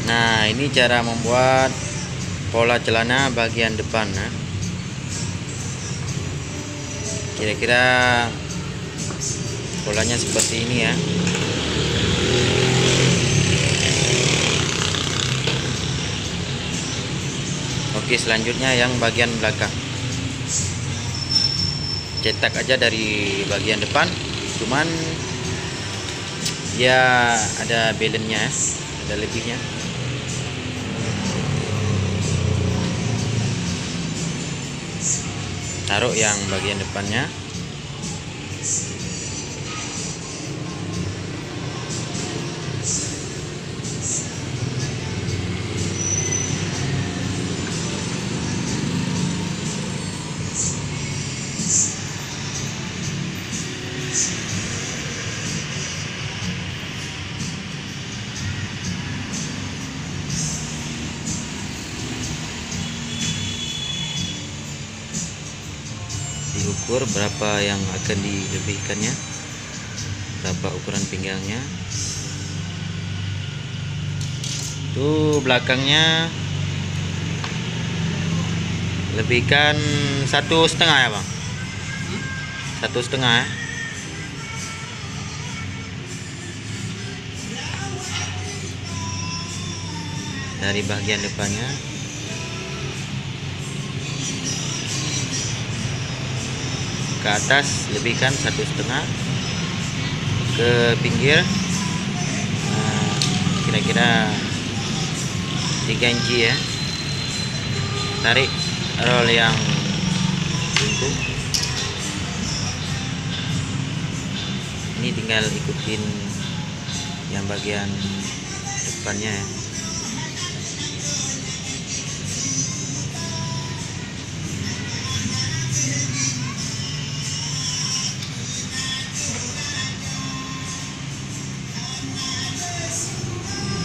Nah, ini cara membuat pola celana bagian depan. Nah, kira-kira polanya seperti ini ya. Oke, selanjutnya yang bagian belakang. Cetak aja dari bagian depan, cuman ya ada balance-nya, ada lebihnya. Taruh yang bagian depannya. Diukur berapa yang akan dilebihkannya, berapa ukuran pinggangnya. Tuh belakangnya lebihkan 1,5 ya bang, 1,5 ya. Dari bagian depannya ke atas lebihkan 1,5, ke pinggir kira-kira 3 inci ya. Tarik roll yang buntu. Ini tinggal ikutin yang bagian depannya ya.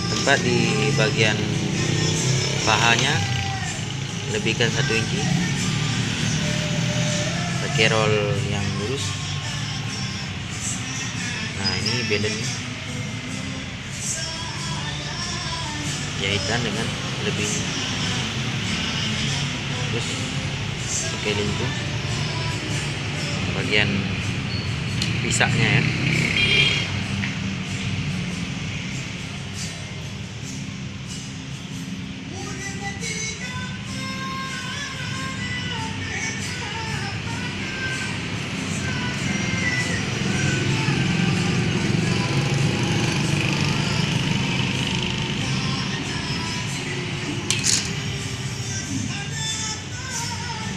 Tempat di bagian pahanya lebihkan 1 inci, pakai roll yang lurus. Nah, ini balance jahitan dengan lebihnya, terus pakai lingkup bagian pisahnya ya.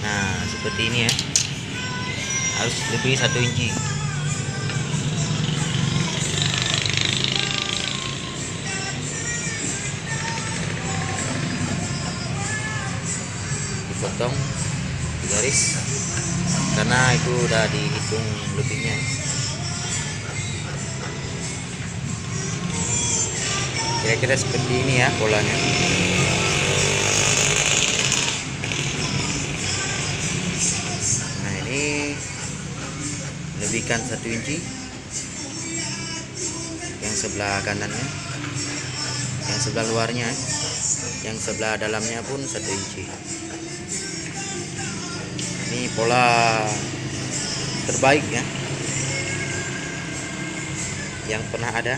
Nah, seperti ini ya, harus lebih 1 inci. Dipotong di garis karena itu udah dihitung lebihnya. Kira-kira seperti ini ya polanya. Lebihkan 1 inci yang sebelah kanannya, yang sebelah luarnya, yang sebelah dalamnya pun 1 inci. Ini pola terbaik ya yang pernah ada.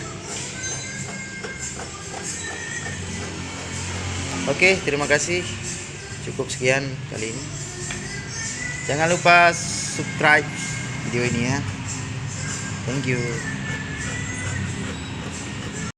Oke, terima kasih, cukup sekian kali ini. Jangan lupa subscribe video ini ya. Thank you.